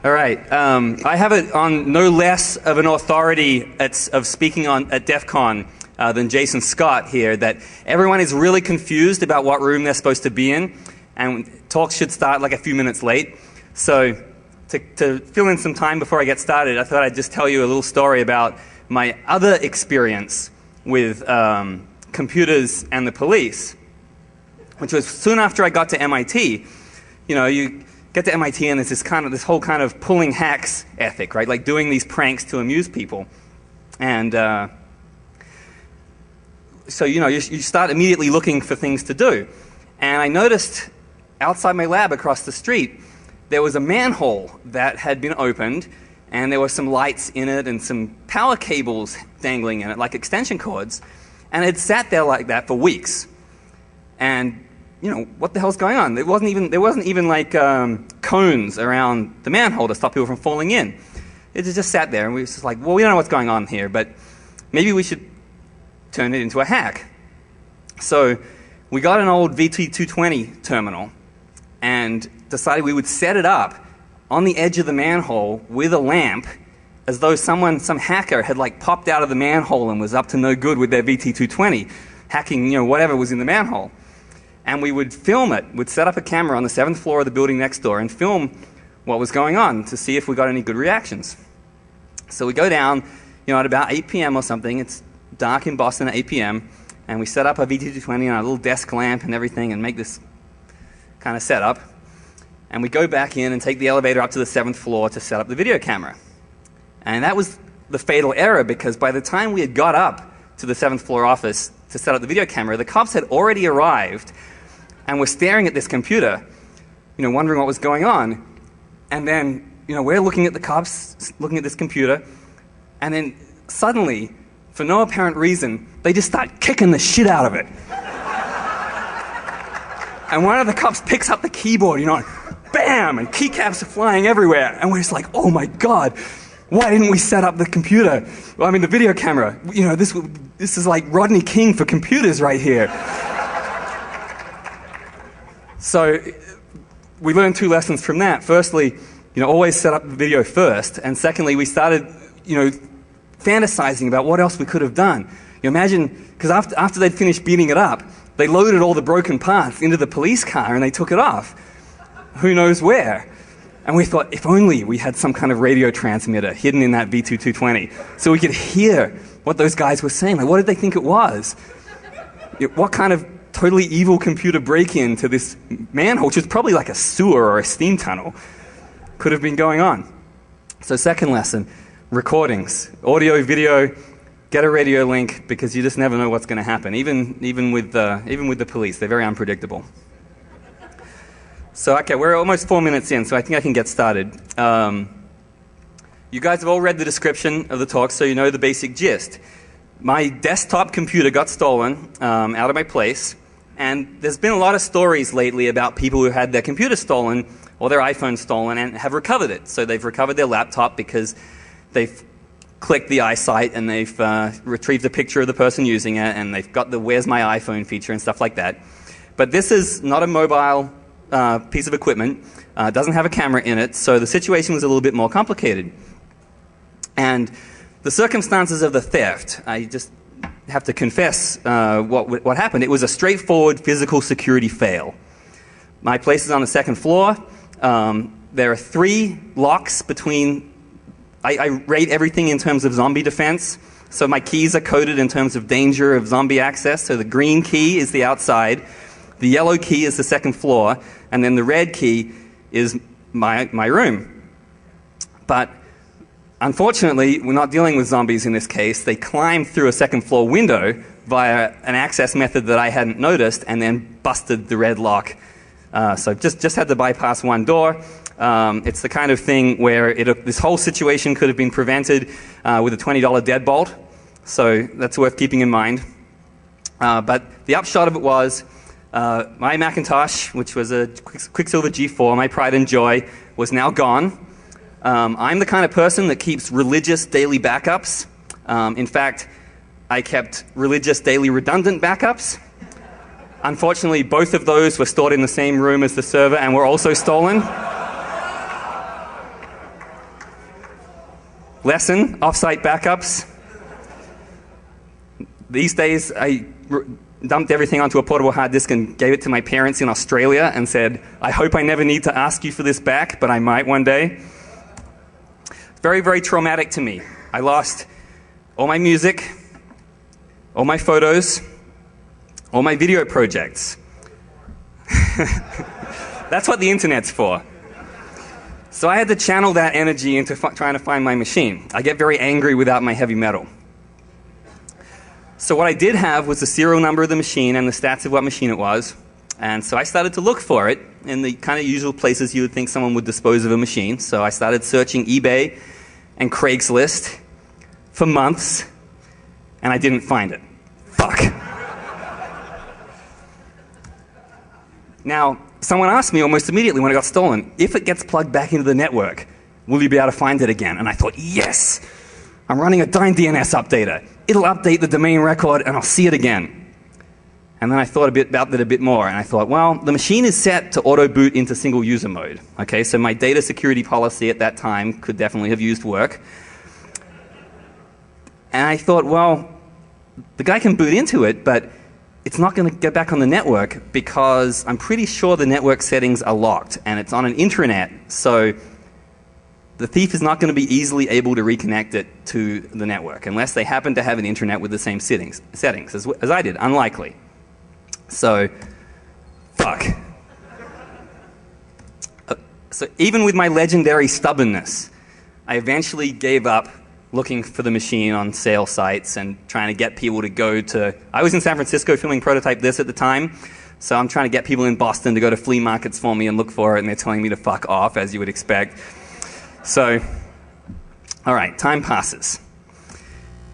All right. I have it on no less of an authority of speaking at Defcon than Jason Scott here, that everyone is really confused about what room they're supposed to be in, and talks should start like a few minutes late. So to fill in some time before I get started, I thought I'd just tell you a little story about my other experience with computers and the police, which was soon after I got to MIT. You know, you get to MIT and there's this whole kind of pulling hacks ethic, right? Like doing these pranks to amuse people. And so, you know, you start immediately looking for things to do. And I noticed outside my lab across the street, there was a manhole that had been opened, and there were some lights in it and some power cables dangling in it, like extension cords. And it had sat there like that for weeks. And you know, what the hell's going on? There wasn't even like cones around the manhole to stop people from falling in. It just sat there, and we were just like, well, we don't know what's going on here, but maybe we should turn it into a hack. So we got an old VT220 terminal and decided we would set it up on the edge of the manhole with a lamp, as though some hacker had like popped out of the manhole and was up to no good with their VT220, hacking, you know, whatever was in the manhole. And we would film it. We'd set up a camera on the 7th floor of the building next door and film what was going on to see if we got any good reactions. So we go down, you know, at about 8 p.m. or something. It's dark in Boston at 8 p.m. And we set up a VT220 and a little desk lamp and everything and make this kind of setup. And we go back in and take the elevator up to the 7th floor to set up the video camera. And that was the fatal error, because by the time we had got up to the 7th floor office to set up the video camera, the cops had already arrived and were staring at this computer, you know, wondering what was going on. And then, you know, we're looking at the cops, looking at this computer, and then suddenly, for no apparent reason, they just start kicking the shit out of it. And one of the cops picks up the keyboard, you know, bam, and keycaps are flying everywhere. And we're just like, oh my God, why didn't we set up the computer? Well, I mean, the video camera. You know, this is like Rodney King for computers right here. So we learned 2 lessons from that. Firstly, you know, always set up the video first. And secondly, we started, you know, fantasizing about what else we could have done. You imagine, because after they'd finished beating it up, they loaded all the broken parts into the police car and they took it off. Who knows where? And we thought, if only we had some kind of radio transmitter hidden in that VT220 so we could hear what those guys were saying. Like, what did they think it was? What kind of totally evil computer break-in to this manhole, which was probably like a sewer or a steam tunnel, could have been going on? So second lesson, recordings. Audio, video, get a radio link, because you just never know what's going to happen. Even with the police, they're very unpredictable. So, okay, we're almost 4 minutes in, so I think I can get started. You guys have all read the description of the talk, so you know the basic gist. My desktop computer got stolen out of my place, and there's been a lot of stories lately about people who had their computer stolen or their iPhone stolen and have recovered it. So they've recovered their laptop because they've clicked the eyesight and they've retrieved a picture of the person using it, and they've got the "Where's my iPhone" feature and stuff like that. But this is not a mobile piece of equipment, doesn't have a camera in it, so the situation was a little bit more complicated. And the circumstances of the theft, I just have to confess what happened. It was a straightforward physical security fail. My place is on the 2nd floor. There are 3 locks between. I rate everything in terms of zombie defense. So my keys are coded in terms of danger of zombie access. So the green key is the outside, the yellow key is the 2nd floor, and then the red key is my room. But unfortunately, we're not dealing with zombies in this case. They climbed through a 2nd floor window via an access method that I hadn't noticed, and then busted the red lock. So just had to bypass one door. It's the kind of thing where this whole situation could have been prevented with a $20 deadbolt. So that's worth keeping in mind. But the upshot of it was, my Macintosh, which was a Quicksilver G4, my pride and joy, was now gone. I'm the kind of person that keeps religious daily backups. In fact, I kept religious daily redundant backups. Unfortunately, both of those were stored in the same room as the server and were also stolen. Lesson, off-site backups. These days, I dumped everything onto a portable hard disk and gave it to my parents in Australia and said, I hope I never need to ask you for this back, but I might one day. Very, very traumatic to me. I lost all my music, all my photos, all my video projects. That's what the internet's for. So I had to channel that energy into trying to find my machine. I get very angry without my heavy metal. So what I did have was the serial number of the machine and the stats of what machine it was. And so I started to look for it in the kind of usual places you would think someone would dispose of a machine. So I started searching eBay and Craigslist for months, and I didn't find it. Fuck. Now, someone asked me almost immediately when it got stolen, if it gets plugged back into the network, will you be able to find it again? And I thought, yes, I'm running a DNS updater. It'll update the domain record and I'll see it again. And then I thought about that a bit more, and I thought, well, the machine is set to auto-boot into single user mode. Okay, so my data security policy at that time could definitely have used work. And I thought, well, the guy can boot into it, but it's not going to get back on the network because I'm pretty sure the network settings are locked, and it's on an intranet, so the thief is not going to be easily able to reconnect it to the network unless they happen to have an intranet with the same settings as I did. Unlikely. So, fuck. So even with my legendary stubbornness, I eventually gave up looking for the machine on sale sites and trying to get people to go to... I was in San Francisco filming Prototype This at the time, so I'm trying to get people in Boston to go to flea markets for me and look for it, and they're telling me to fuck off, as you would expect. So, all right, time passes.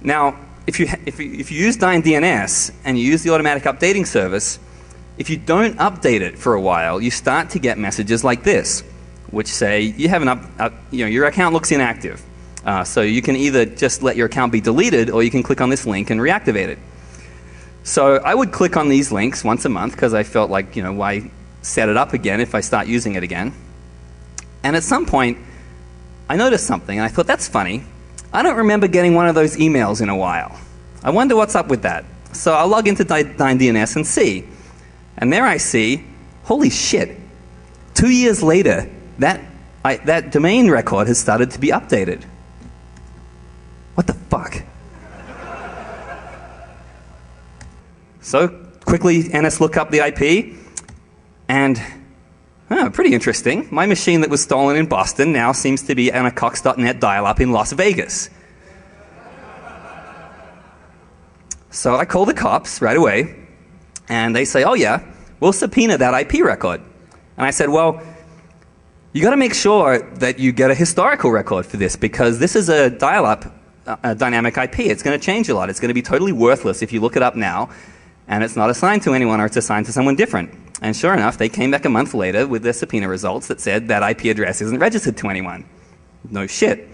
Now, if you use DNS and you use the automatic updating service, if you don't update it for a while, you start to get messages like this, which say you have your account looks inactive. So you can either just let your account be deleted, or you can click on this link and reactivate it. So I would click on these links once a month because I felt like, why set it up again if I start using it again? And at some point, I noticed something, and I thought, that's funny. I don't remember getting one of those emails in a while. I wonder what's up with that. So I'll log into DNS and see. And there I see, holy shit, 2 years later, that domain record has started to be updated. What the fuck? So quickly, NS look up the IP, and pretty interesting. My machine that was stolen in Boston now seems to be on a Cox.net dial-up in Las Vegas. So I call the cops right away, and they say, oh yeah, we'll subpoena that IP record. And I said, well, you got to make sure that you get a historical record for this, because this is a dial-up dynamic IP. It's going to change a lot. It's going to be totally worthless if you look it up now, and it's not assigned to anyone, or it's assigned to someone different. And sure enough, they came back a month later with their subpoena results that said that IP address isn't registered to anyone. No shit.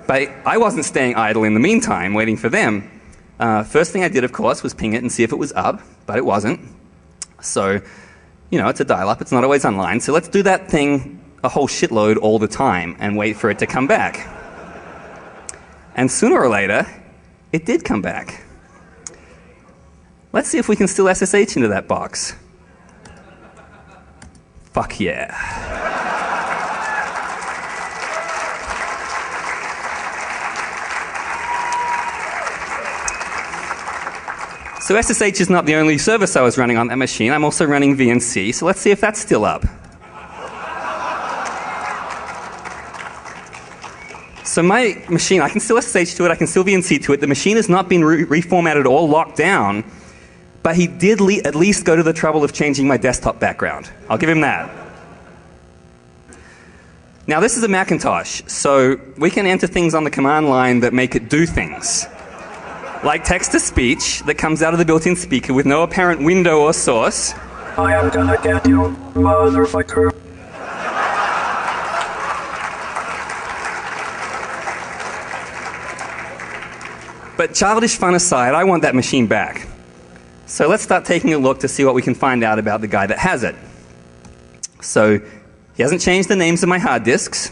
But I wasn't staying idle in the meantime, waiting for them. First thing I did, of course, was ping it and see if it was up, but it wasn't. So, it's a dial-up. It's not always online. So let's do that thing a whole shitload all the time and wait for it to come back. And sooner or later, it did come back. Let's see if we can still SSH into that box. Fuck yeah. So SSH is not the only service I was running on that machine. I'm also running VNC, so let's see if that's still up. So my machine, I can still SSH to it, I can still VNC to it. The machine has not been reformatted or locked down, but he did at least go to the trouble of changing my desktop background. I'll give him that. Now this is a Macintosh, so we can enter things on the command line that make it do things. Like text-to-speech that comes out of the built-in speaker with no apparent window or source. I am gonna get you, motherfucker. But childish fun aside, I want that machine back. So let's start taking a look to see what we can find out about the guy that has it. So he hasn't changed the names of my hard disks.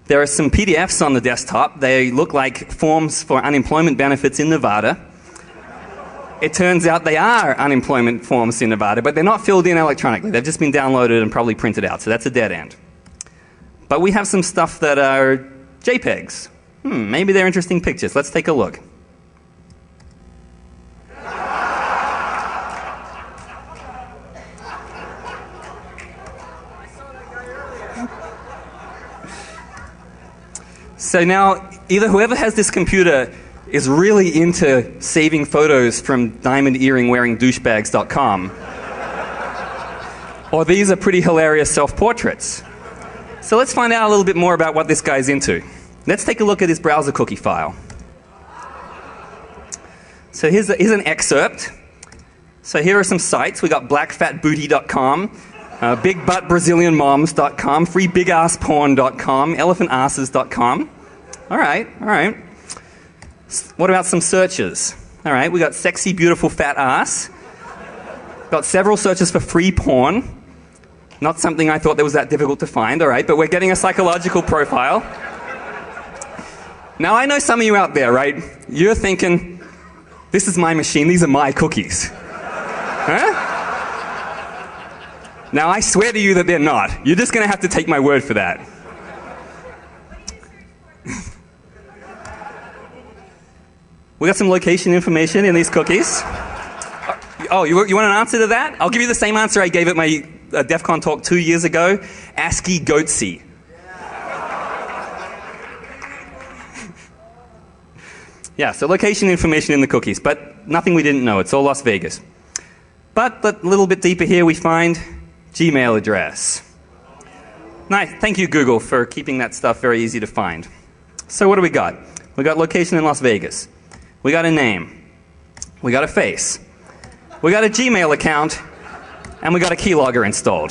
There are some PDFs on the desktop. They look like forms for unemployment benefits in Nevada. It turns out they are unemployment forms in Nevada, but they're not filled in electronically. They've just been downloaded and probably printed out, so that's a dead end. But we have some stuff that are JPEGs. Maybe they're interesting pictures. Let's take a look. So now, either whoever has this computer is really into saving photos from diamond earring wearing douchebags.com, or these are pretty hilarious self-portraits. So let's find out a little bit more about what this guy's into. Let's take a look at his browser cookie file. So here's an excerpt. So here are some sites. We got blackfatbooty.com, bigbuttbrazilianmoms.com, freebigassporn.com, elephantasses.com. All right. What about some searches? All right, we got sexy, beautiful, fat ass. Got several searches for free porn. Not something I thought that was that difficult to find, all right, but we're getting a psychological profile. Now, I know some of you out there, right? You're thinking, this is my machine, these are my cookies. Huh? Now, I swear to you that they're not. You're just going to have to take my word for that. We got some location information in these cookies. Oh, you want an answer to that? I'll give you the same answer I gave at my Defcon talk 2 years ago. ASCII goatsy. Yeah, so location information in the cookies, but nothing we didn't know. It's all Las Vegas. But a little bit deeper here we find Gmail address. Nice. Thank you, Google, for keeping that stuff very easy to find. So what do we got? We got location in Las Vegas. We got a name. We got a face. We got a Gmail account. And we got a keylogger installed.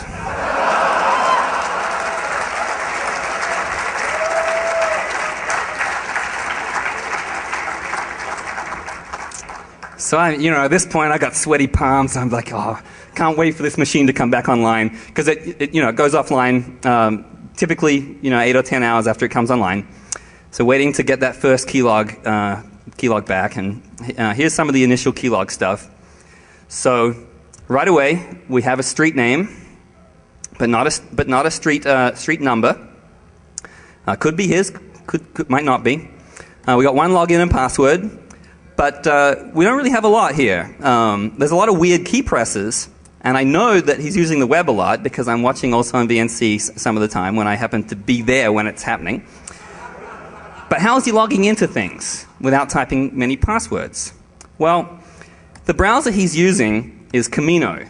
So at this point, I got sweaty palms. I'm like, oh, can't wait for this machine to come back online, because it goes offline typically 8 or 10 hours after it comes online. So waiting to get that first keylog back, and here's some of the initial keylog stuff. So right away, we have a street name, but not a street number. Could be his, might not be. We got one login and password. But we don't really have a lot here. There's a lot of weird key presses, and I know that he's using the web a lot because I'm watching also on VNC some of the time when I happen to be there when it's happening. But how is he logging into things without typing many passwords? Well, the browser he's using is Camino,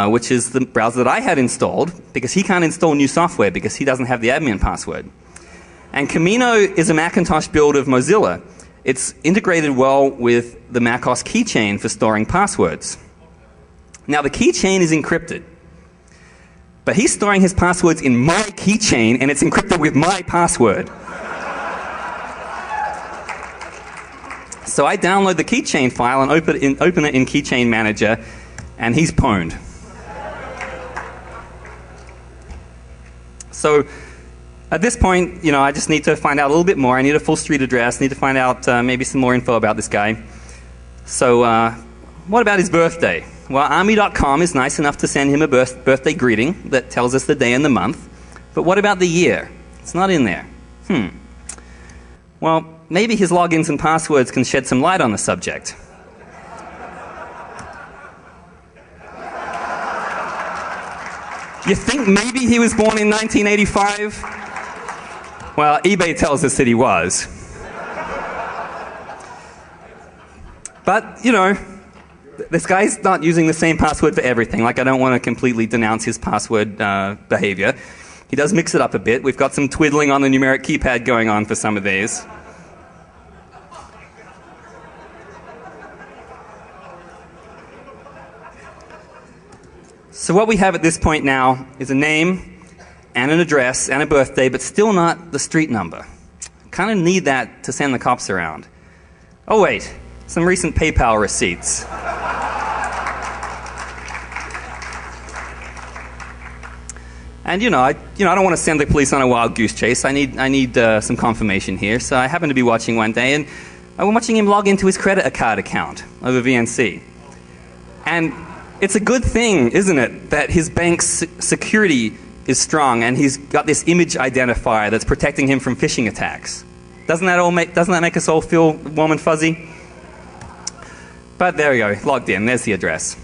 which is the browser that I had installed because he can't install new software because he doesn't have the admin password. And Camino is a Macintosh build of Mozilla. It's integrated well with the macOS keychain for storing passwords. Now, the keychain is encrypted, but he's storing his passwords in my keychain, and it's encrypted with my password. So I download the keychain file and open it in Keychain Manager, and he's pwned. So at this point, I just need to find out a little bit more. I need a full street address. I need to find out maybe some more info about this guy. So what about his birthday? Well, army.com is nice enough to send him a birthday greeting that tells us the day and the month. But what about the year? It's not in there. Well, maybe his logins and passwords can shed some light on the subject. You think maybe he was born in 1985? Well, eBay tells us that he was. But, this guy's not using the same password for everything. Like, I don't want to completely denounce his password behavior. He does mix it up a bit. We've got some twiddling on the numeric keypad going on for some of these. So what we have at this point now is a name and an address and a birthday, but still not the street number. Kind of need that to send the cops around. Oh wait, some recent PayPal receipts. And I don't want to send the police on a wild goose chase. I need some confirmation here. So I happened to be watching one day, and I'm watching him log into his credit card account over VNC. And it's a good thing, isn't it, that his bank's security is strong and he's got this image identifier that's protecting him from phishing attacks. Doesn't that make us all feel warm and fuzzy? But there we go, logged in. There's the address.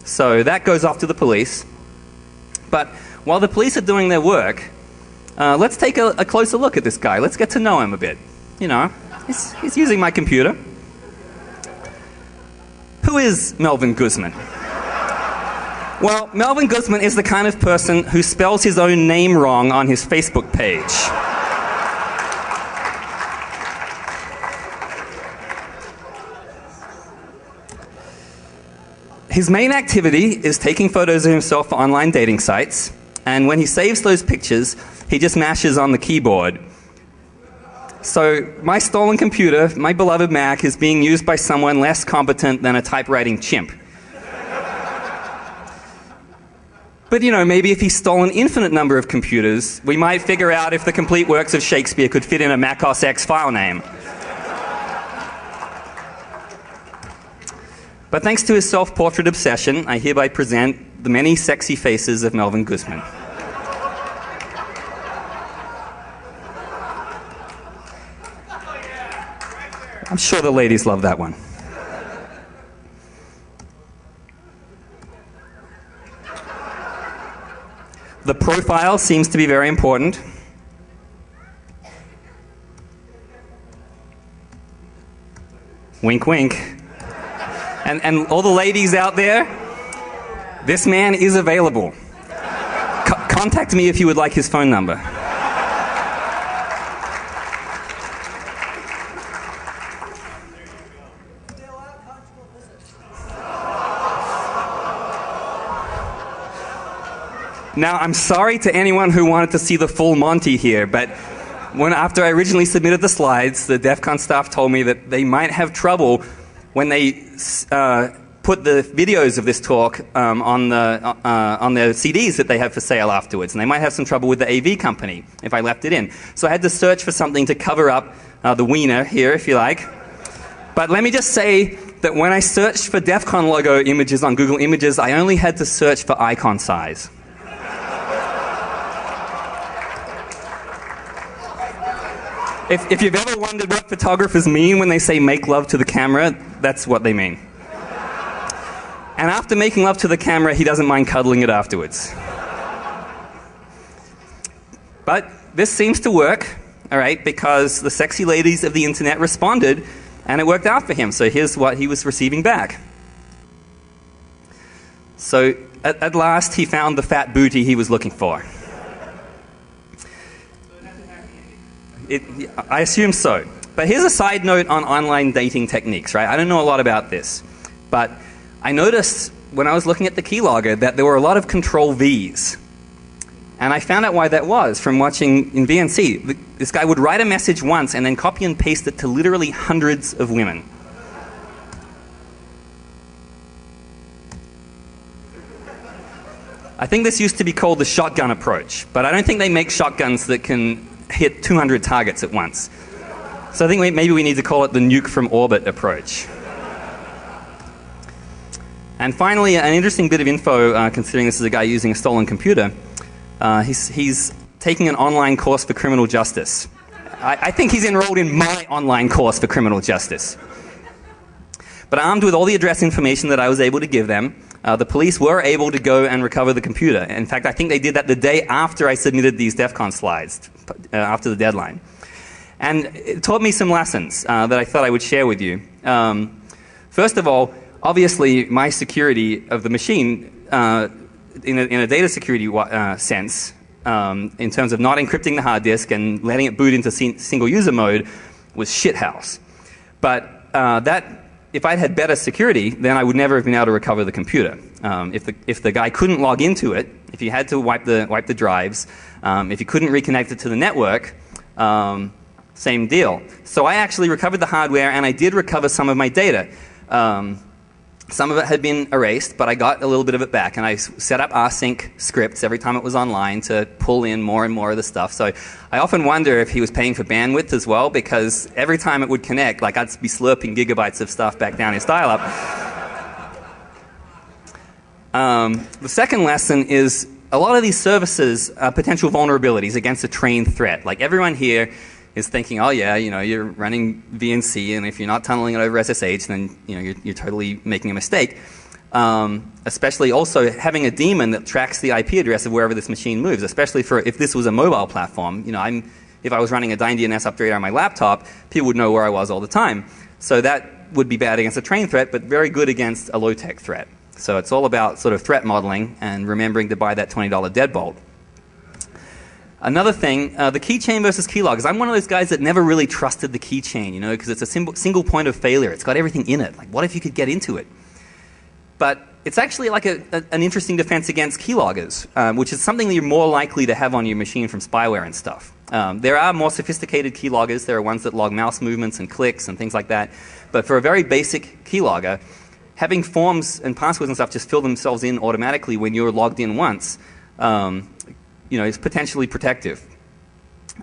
So that goes off to the police. But while the police are doing their work, let's take a closer look at this guy. Let's get to know him a bit. He's using my computer. Who is Melvin Guzman? Well, Melvin Guzman is the kind of person who spells his own name wrong on his Facebook page. His main activity is taking photos of himself for online dating sites, and when he saves those pictures, he just mashes on the keyboard. So my stolen computer, my beloved Mac, is being used by someone less competent than a typewriting chimp. But maybe if he stole an infinite number of computers, we might figure out if the complete works of Shakespeare could fit in a Mac OS X file name. But thanks to his self-portrait obsession, I hereby present the many sexy faces of Melvin Guzman. I'm sure the ladies love that one. The profile seems to be very important. Wink, wink. And all the ladies out there, this man is available. Contact me if you would like his phone number. Now, I'm sorry to anyone who wanted to see the full Monty here, but after I originally submitted the slides, the Defcon staff told me that they might have trouble when they put the videos of this talk on their CDs that they have for sale afterwards. And they might have some trouble with the AV company if I left it in. So I had to search for something to cover up the wiener here, if you like. But let me just say that when I searched for Defcon logo images on Google Images, I only had to search for icon size. If you've ever wondered what photographers mean when they say make love to the camera, that's what they mean. And after making love to the camera, he doesn't mind cuddling it afterwards. But this seems to work, all right, because the sexy ladies of the internet responded, and it worked out for him. So here's what he was receiving back. So at last, he found the fat booty he was looking for. I assume so. But here's a side note on online dating techniques, right? I don't know a lot about this, but I noticed when I was looking at the keylogger that there were a lot of Control V's. And I found out why that was from watching in VNC. This guy would write a message once and then copy and paste it to literally hundreds of women. I think this used to be called the shotgun approach, but I don't think they make shotguns that can hit 200 targets at once. So I think maybe we need to call it the nuke from orbit approach. And finally, an interesting bit of info, considering this is a guy using a stolen computer. He's taking an online course for criminal justice. I think he's enrolled in my online course for criminal justice. But armed with all the address information that I was able to give them, the police were able to go and recover the computer. In fact, I think they did that the day after I submitted these Defcon slides, after the deadline. And it taught me some lessons that I thought I would share with you. First of all, obviously, my security of the machine, in a data security sense, in terms of not encrypting the hard disk and letting it boot into single user mode, was shithouse. But if I'd had better security, then I would never have been able to recover the computer. If the guy couldn't log into it, if he had to wipe the drives, if he couldn't reconnect it to the network, same deal. So I actually recovered the hardware, and I did recover some of my data. Some of it had been erased, but I got a little bit of it back, and I set up rsync scripts every time it was online to pull in more and more of the stuff. So I often wonder if he was paying for bandwidth as well, because every time it would connect, like I'd be slurping gigabytes of stuff back down his dial-up. The second lesson is a lot of these services are potential vulnerabilities against a trained threat. Like everyone here is thinking, oh yeah, you're running VNC, and if you're not tunneling it over SSH, then you're totally making a mistake. Especially also having a daemon that tracks the IP address of wherever this machine moves, especially for if this was a mobile platform. If I was running a DynDNS upgrader on my laptop, people would know where I was all the time. So that would be bad against a trained threat, but very good against a low-tech threat. So it's all about sort of threat modeling and remembering to buy that $20 deadbolt. Another thing, the keychain versus keyloggers. I'm one of those guys that never really trusted the keychain, because it's a single point of failure. It's got everything in it. Like, what if you could get into it? But it's actually like an interesting defense against keyloggers, which is something that you're more likely to have on your machine from spyware and stuff. There are more sophisticated keyloggers. There are ones that log mouse movements and clicks and things like that. But for a very basic keylogger, having forms and passwords and stuff just fill themselves in automatically when you're logged in once, is potentially protective.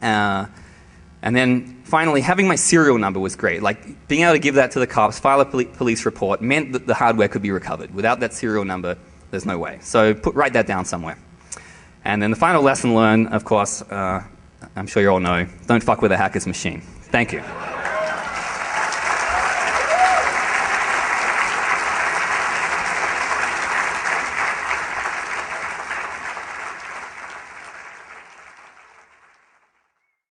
And then finally, having my serial number was great. Like being able to give that to the cops, file a police report, meant that the hardware could be recovered. Without that serial number, there's no way. So write that down somewhere. And then the final lesson learned, of course, I'm sure you all know, don't fuck with a hacker's machine. Thank you.